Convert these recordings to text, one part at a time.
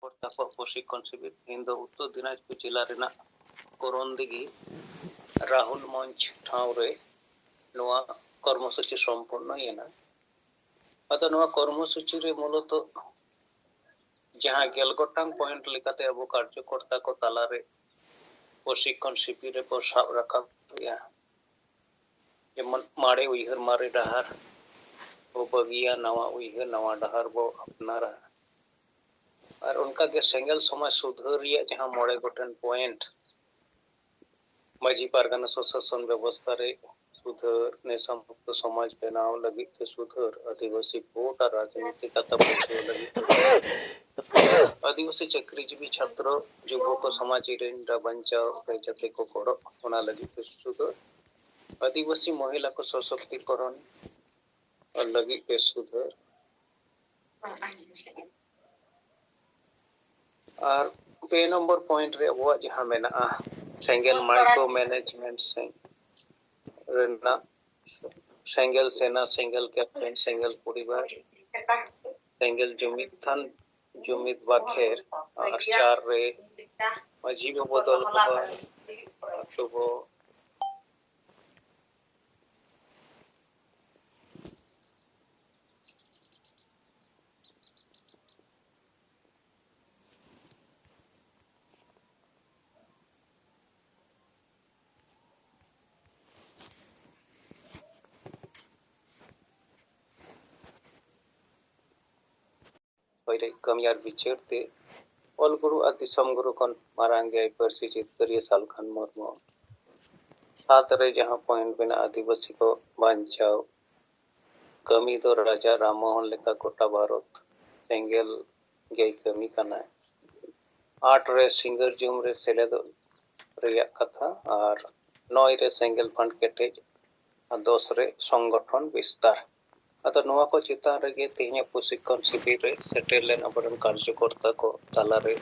कार्यकर्ता को प्रशिक्षण शिविर हिंदू उत्तर दिनाजपुर जिला रेना कोरंदिगी राहुल मंच ठावरे नोआ कर्मसूची संपूर्ण येना अदा नोआ कर्मसूची रे मूलत जहां गेलगोटांग पॉइंट लेकाते अब कार्यकर्ता को तालारे प्रशिक्षण शिविर को साब रखा गया जेमन मारे उइहर मारे डहार वो बगिया नवा उइहर नवा डहार वो अपनारा और उनका के सेंगल समाज सुधारिया जहां मोड़े गोटन पॉइंट मजी पारगाना शासन व्यवस्था रे सुधार नेशा मुक्त समाज बनाव लगी के सुधार आदिवासी वोट और राजनीति का तपस्या लगी आदिवासी चाकरीजीवी छात्र युवक समाज रेंडा बंचाव बेजते को कोड़ो होना लगी के सुधार आदिवासी महिला को सशक्तिकरण और लगी के सुधार और पे नंबर पॉइंट रे वो जहां मेना सेंगल माइक्रो मैनेजमेंट से रेना सेंगल सेना सेंगल कैप्टन सेंगल परिवार सेंगल जुमिथन जुमित वाखेर और चार रे अजीब बदल शुभ कमियार विचरते ऑल गुरु अतिसम गुरु कन मारांगे परसी जितकरिया सालखान मुर्मू सात रे जहां पॉइंट बिना आदिवासी को बांचाओ कमी दो राजा राममोहन लेका कोटा भारत सेंगल गई कमी करना है 8 रे सिंगर जुम रे सेलेद रेया कथा और 9 रे सेंगल फंड केटेज और 10 रे संगठन विस्तार अतो नोआ को चितान रे तेहने प्रशिक्षण शिविर रे सेटेल लेन अबरन कार्यकर्ता को ताला रे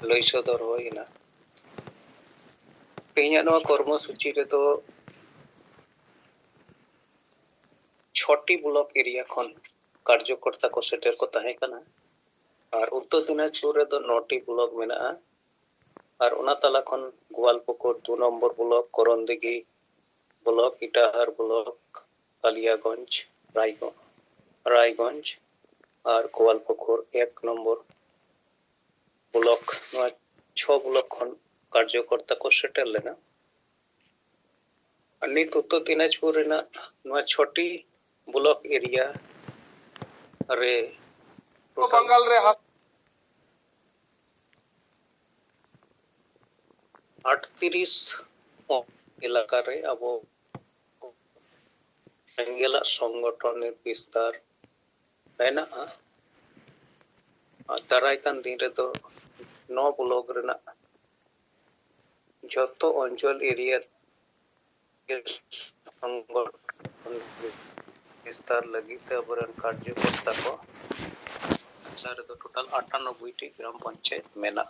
लई सदर होइना तेहने नोआ कर्मसूची रे तो 6टी ब्लॉक एरिया खन कार्यकर्ता को सेटेल को ताहे कना और उत्तर दिनाजपुर रे तो 9टी ब्लॉक मेना और उना ताला खन Goalpokhar 2 number block Karandighi block Itahar block Kaliaganj Raiganj और गोवालपुकुर 1 नंबर ब्लॉक 6 ब्लॉक खन कार्यकर्ता को सेटेल लेना नित उत्तर दिनाजपुर रेना 6टी ब्लॉक एरिया रे बंगाल रे 38 इलाका रे अब सेंगेला संगठन विस्तार है दारायकान दिन रे तो 9 ब्लॉक रेना जतो अंचल एरिया संगठन विस्तार लगी ते अबरन कार्यकर्ता को सारे तो टोटल 98टी ग्राम पंचायत मेना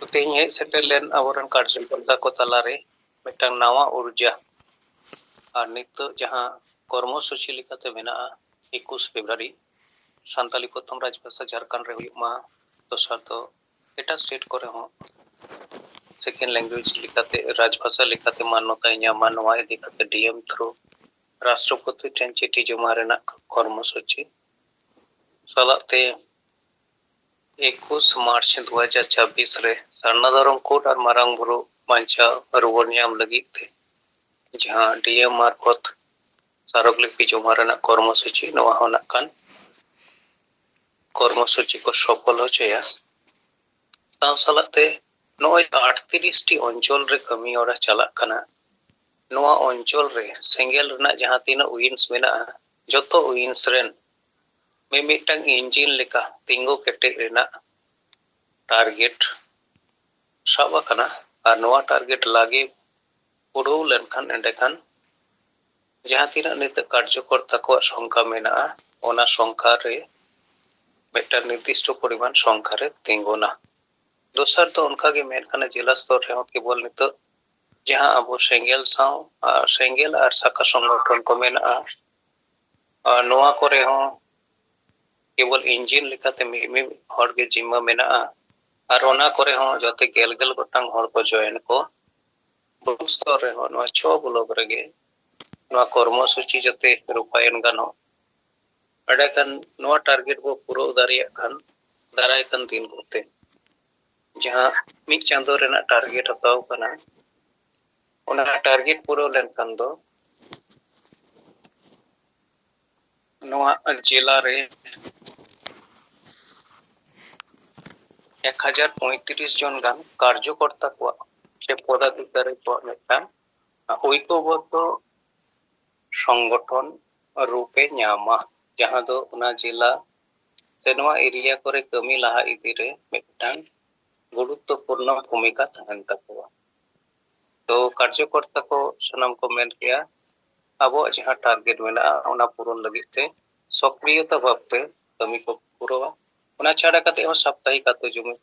तो तेहे सेटल लेन अबरन कार्यकर्ता को तलारे मिटंग नावा ऊर्जा और नित जहां कर्मसूची लिखाते मेना 21 फरवरी सान्ताली प्रथम राजभाषा झारखंड रे हुई मा दोसर तो एटा स्टेट करे हो सेकेंड लैंग्वेज लिखाते राजभाषा लिखाते मान्यता ᱧᱟᱢᱟ नोआ इदी खाते डीएम थ्रू राष्ट्रपति ठेन चिठी जमा रेना कर्मसूची सालाते 21 मार्च 2026 रे सरनाधरम कोट और मारांग बुरु बांचा रुवर ᱧᱟᱢ लगी थे जहां डीएम मार्फत सारगलिपि जमा रेना कर्मसूची नोआ होना कान कर्मसूची को सफल होचया साव सालाते नोय 38टी अंचल रे कमी ओरा चला कना नोआ अंचल रे सेंगेल रेना जहां तीना उइंस मेना जतो उइंस रेन मिमिटांग इंजिन लेका तिंगो केटे रेना टारगेट साबा कना और नोआ टारगेट लागे उड़ो लेनखान एंडेखान जहां तीना नित कार्यकर्ता को संख्या मेना ओना संख्या रे बेटा निर्दिष्ट परिमाण संख्या रे तिंगोना दोसर तो उनका के मेन कना जिला स्तर रे केवल नित जहां अब सेंगेल और शाखा संगठन को मेना नोआ करे हो केवल इंजिन लेकाते मिमि हर के जिम्मा मेना और ओना करे हो जते गेल गेल गोटांग हर को जॉइन को ब्लॉक स्तर रे हो नवा 6 ब्लॉक रेगे नवा कर्मसूची जते रूपायन गानो अडे खान नवा टारगेट को पूरा दारिया खान दाराय खान दिन कोते जहां मिक चांदो रेना टारगेट हताव कना ओना टारगेट पूरा लेन खान दो नवा जिला रे 1035 जन गान कार्यकर्ता को से पदाधिकारी को मिटान ঐক্যবদ্ধ संगठन रूपे नामा जहां दो उना जिला से नवा एरिया करे कमी लहा इदी रे मिटान गुरुत्वपूर्ण भूमिका तहन तकवा तो कार्यकर्ता को सनम को मेन किया अब जहां टारगेट मेना ओना पूरण लगित ते सक्रियता भाबते कमी को पूरा ओना छाड़ा कते हो साप्ताहिक आते जुमे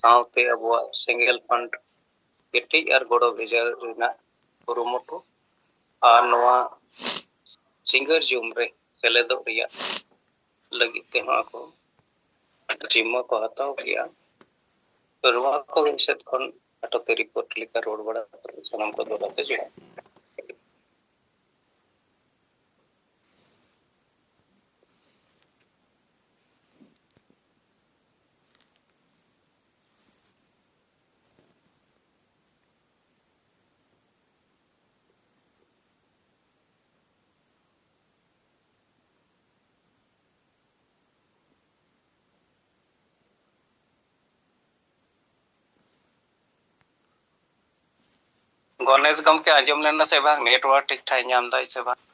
सावते अब सिंगल फंड केटी और गोड़ो भेजा रेना कुरुमुटु और नवा सिंगर जुम रे सेलेदो रिया लगित ते हाँ को जिम्मा को हताव किया तो नवा को विषय खन अटोते रिपोर्ट लिखा रोड बड़ा सनम को दोलाते जो गणेश गम के आजम लेना से भाग नेटवर्क ठीक ठाक नाम दाई से भाग